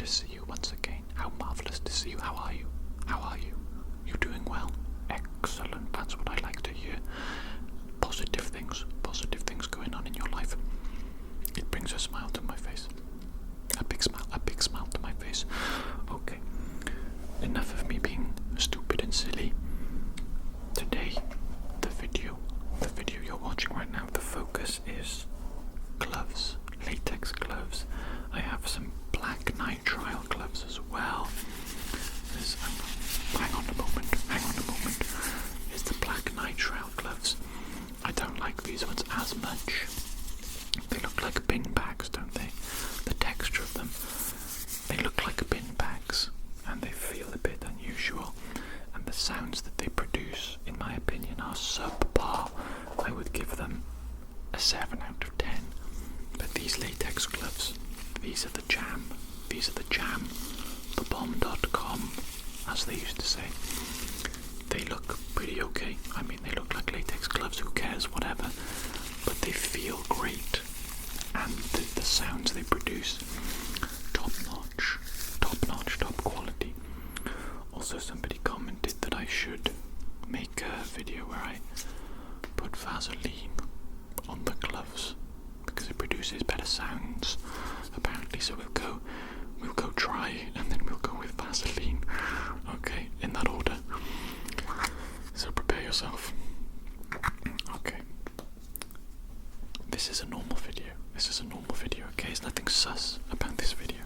to see you once again. How marvellous to see you. How are you? How are you? You doing well? Excellent. That's what I like to hear. Positive things going on in your life. It brings a smile to my face. A big smile to my face. Okay. Enough of me being stupid and silly. Today, the video you're watching right now, the focus is gloves, latex gloves. I have some black nitrile gloves as well. Hang on a moment. It's the black nitrile gloves. I don't like these ones as much. They look like bin bags, don't they? The texture of them. They look like bin bags and they feel a bit unusual. And the sounds that they produce, in my opinion, are subpar. I would give them a 7 out of 10. But these latex gloves, these are the jam. The bomb.com, as they used to say. They look pretty okay. I mean, they look like latex gloves, who cares, whatever. But they feel great. And the sounds they produce, top notch, top quality. Also, somebody commented that I should make a video where I put Vaseline on the gloves because it produces better sounds, apparently. So we'll go dry and then we'll go with Vaseline. Okay, in that order. So prepare yourself. Okay. This is a normal video. Okay? There's nothing sus about this video.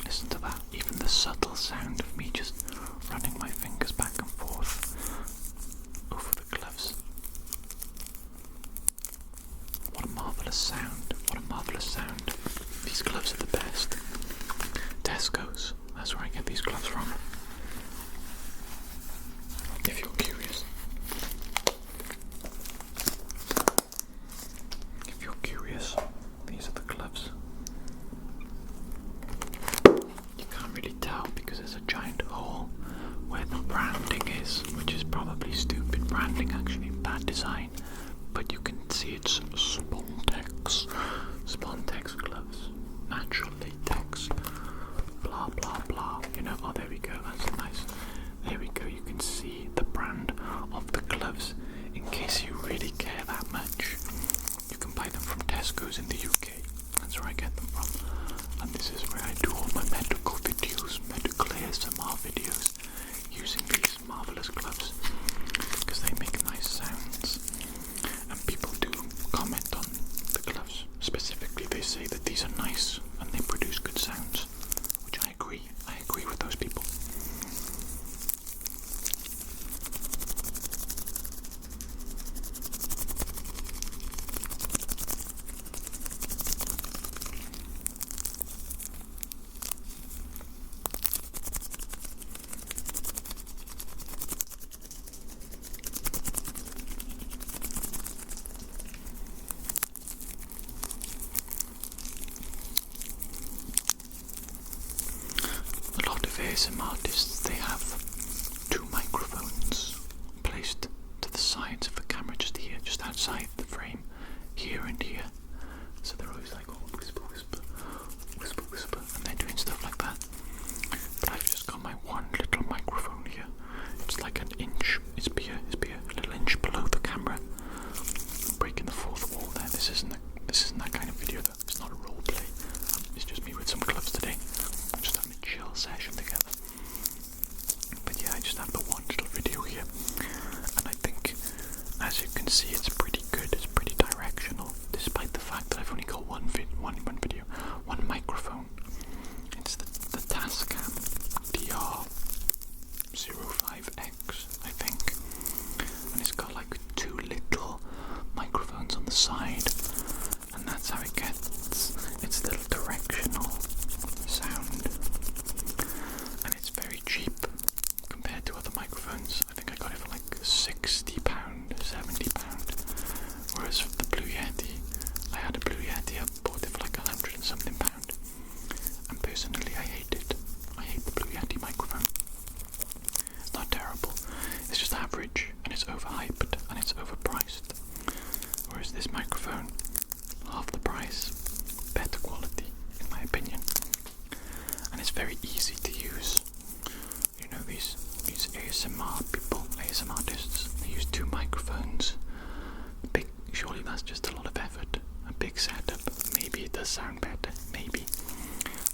Listen to that, even the subtle sound of me just running my fingers back and forth over the gloves. What a marvellous sound, These gloves are the best. Tesco's, that's where I get these gloves from. If you're curious. These are the gloves. You can't really tell because there's a giant hole where the branding is, which is probably stupid branding, actually, bad design. But you can see it's Spontex gloves, natural latex, blah blah blah. Oh, there we go, that's nice. There we go, you can see the brand of the gloves in case you really care that much. You can buy them from Tesco's in the UK. That's where I get them from. And this is where I do all my medical videos, medical ASMR videos, using these marvellous gloves because they make nice sounds. And people do comment on the gloves. Specifically, they say that these are nice and they produce good sounds, which I agree. I agree with those people. ASMR artists, they have 2 microphones placed to the sides of the camera, just here, just outside the frame, here and here. So they're always like, oh, whisper, and they're doing stuff like that. But I've just got my one little microphone here. It's like an inch, it's be a little inch below the camera. I'm breaking the fourth wall there. This isn't that kind of video though. It's not a roleplay. It's just me with some gloves today. Just having a chill session together. it's very easy to use. You know, these ASMR people, ASMR artists, they use 2 microphones. Surely that's just a lot of effort. A big setup. Maybe it does sound better. Maybe.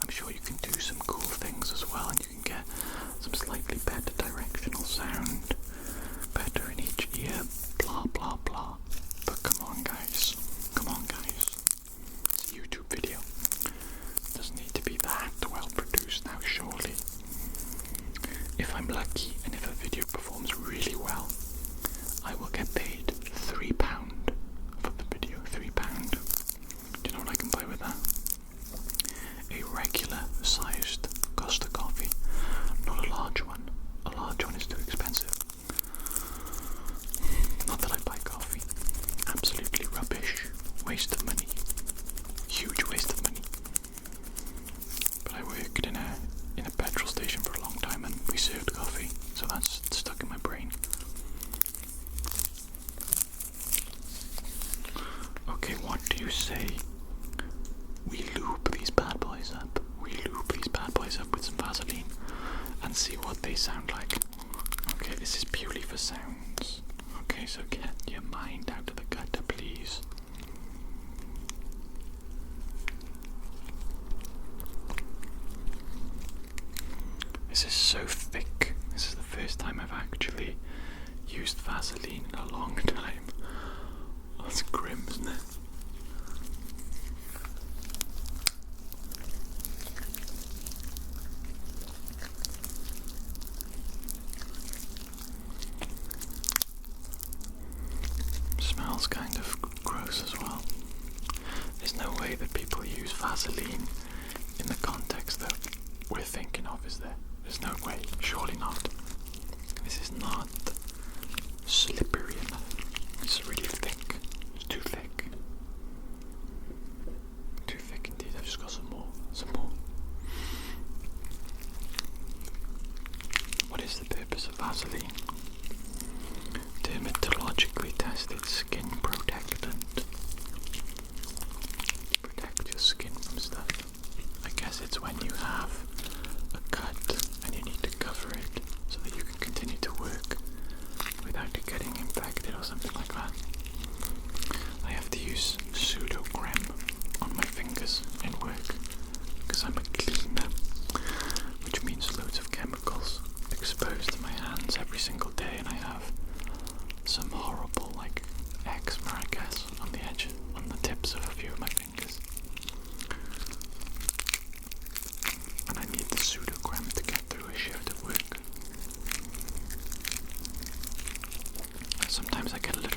I'm sure you can do some cool things as well, and you can get some slightly better directional sound, better in each ear, blah blah blah. But come on guys, it's a YouTube video. It doesn't need to be that well produced now, surely. If I'm lucky and if a video performs really well, I will get paid £3 for the video. £3. Do you know what I can buy with that? A regular sized Costa coffee, not a large one. A large one is too expensive. Not that I buy coffee. Absolutely rubbish. Waste of money. Huge waste of money. But I worked in a petrol station for a long time and we served coffee, so that's stuck in my brain. Okay, what do you say we lube these bad boys up? We lube these bad boys up with some Vaseline and see what they sound like. Okay, this is purely for sounds. Okay, so get your mind out of the gutter, please. This is so thick. This is the first time I've actually used Vaseline in a long time. That's grim, isn't it? Smells kind of gross as well. There's no way that people use Vaseline in the context that we're thinking of, is there? There's no way, surely not. This is not slippery enough. It's really thick. It's too thick. Too thick indeed. I've just got some more. What is the purpose of Vaseline? Dermatologically tested skin protectant. Protect your skin from stuff. I guess it's when you have a cut and you need to cover it so that you can continue to work without it getting infected or something like that. I have to use pseudo-creme on my fingers in work because I'm a cleaner, which means loads of chemicals exposed to my hands every single day, and I have some horrible, like, eczema, I guess, on the edge, on the tips of a few of my fingers. And I need the pseudo-creme to get through a shift of work. Sometimes I get a little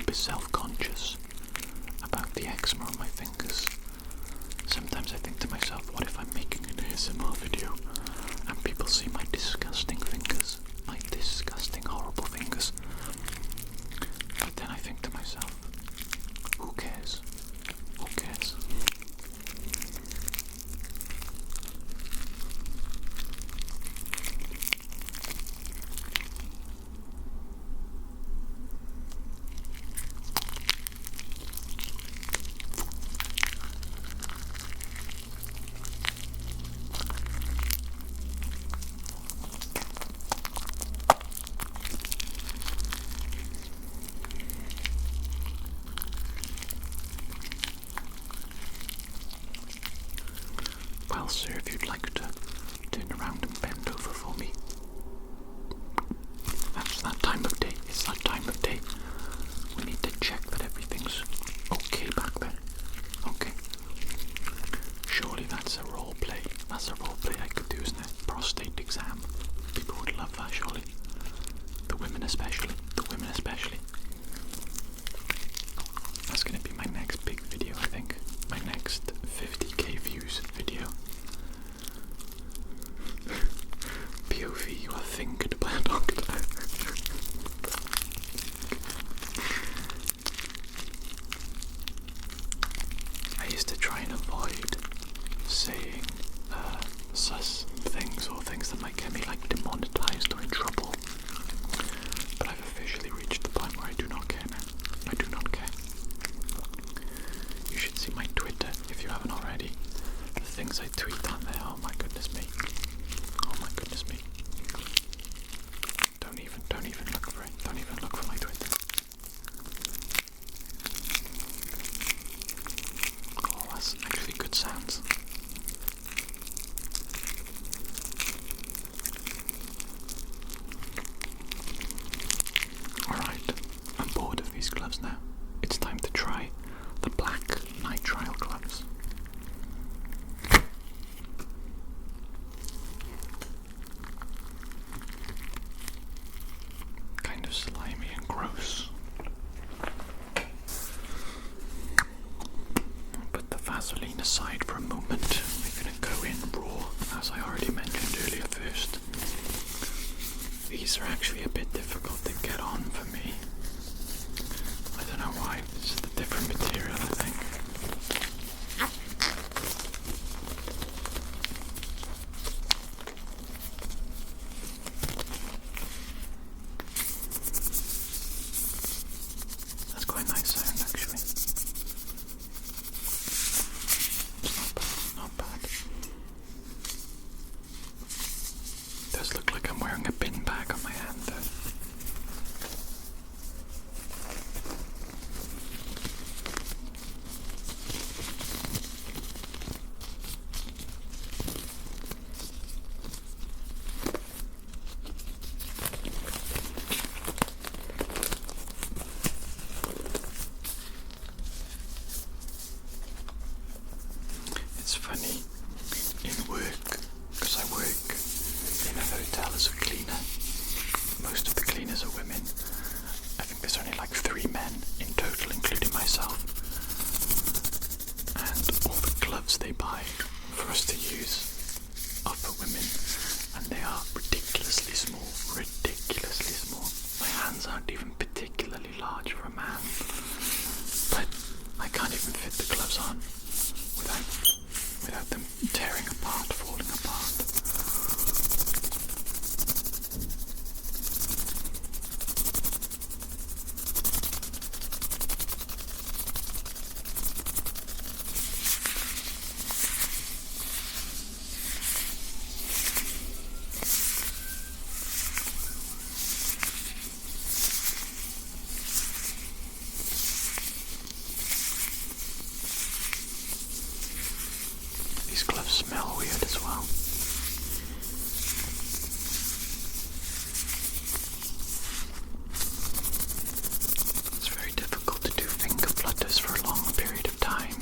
of slimy and gross. Put the Vaseline aside for a moment. We're going to go in raw, as I already mentioned earlier first. These are actually a bit difficult to get on for me. I don't know why. It's just a different material, I think. That's quite a nice sound, actually. It's not bad. It does look like I'm wearing a bin bag on my hand, though. It's funny, in work, because I work in a hotel as a cleaner, most of the cleaners are women. I think there's only like 3 men in total, including myself. And all the gloves they buy for us to use are for women, and they are ridiculously small, ridiculously small. My hands aren't even particularly large for a man, but I can't even fit the gloves on without them tearing apart, falling apart. These gloves smell weird as well. It's very difficult to do finger flutters for a long period of time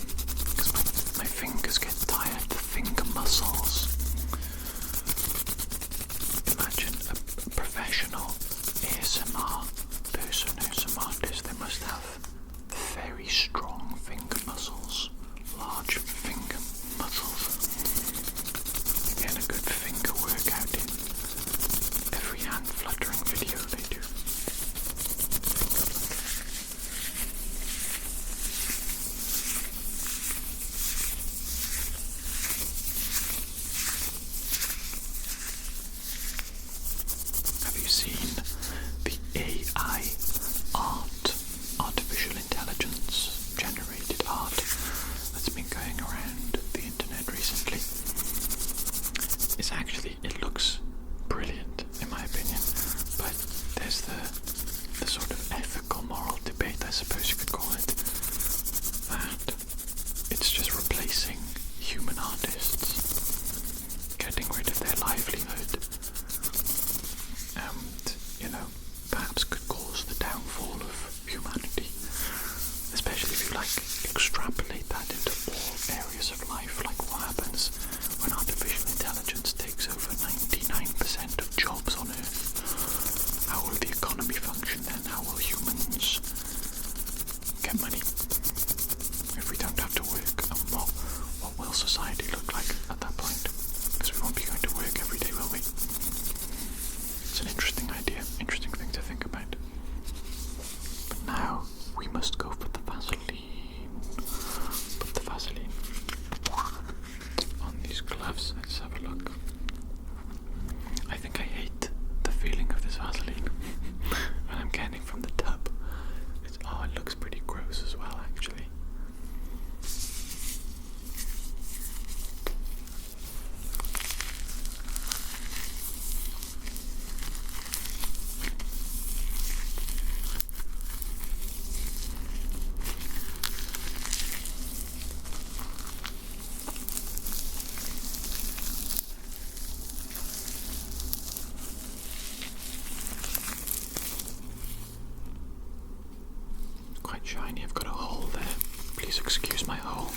because my fingers get tired, the finger muscles. Imagine a professional ASMR person who's an artist. They must have very strong finger muscles, large finger muscles. Get a good finger workout in every hand fluttering video they do. Finger flutter. Have you seen the AI art, artificial intelligence generated art that's been going around the internet recently? It looks brilliant in my opinion, but there's the sort of ethical, moral debate, I suppose you could call it, that it's just replacing human artists, getting rid of their livelihood, and, perhaps could cause the downfall of humanity, especially if you extrapolate that into all areas of life, like what happens when artificial intelligence takes over 99% of jobs on Earth. How will the economy function then? How will humans get money if we don't have to work? And what will society look like at that point? Because we won't be going to work every day, will we? It's an interesting idea, interesting thing to think about. But now we must go for the Vaseline. Put the Vaseline on these gloves. Let's have a look. I think I hate the feeling of this Vaseline when I'm getting from the tub. It looks pretty gross as well, actually. Shiny, I've got a hole there. Please excuse my hole.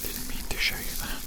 Didn't mean to show you that.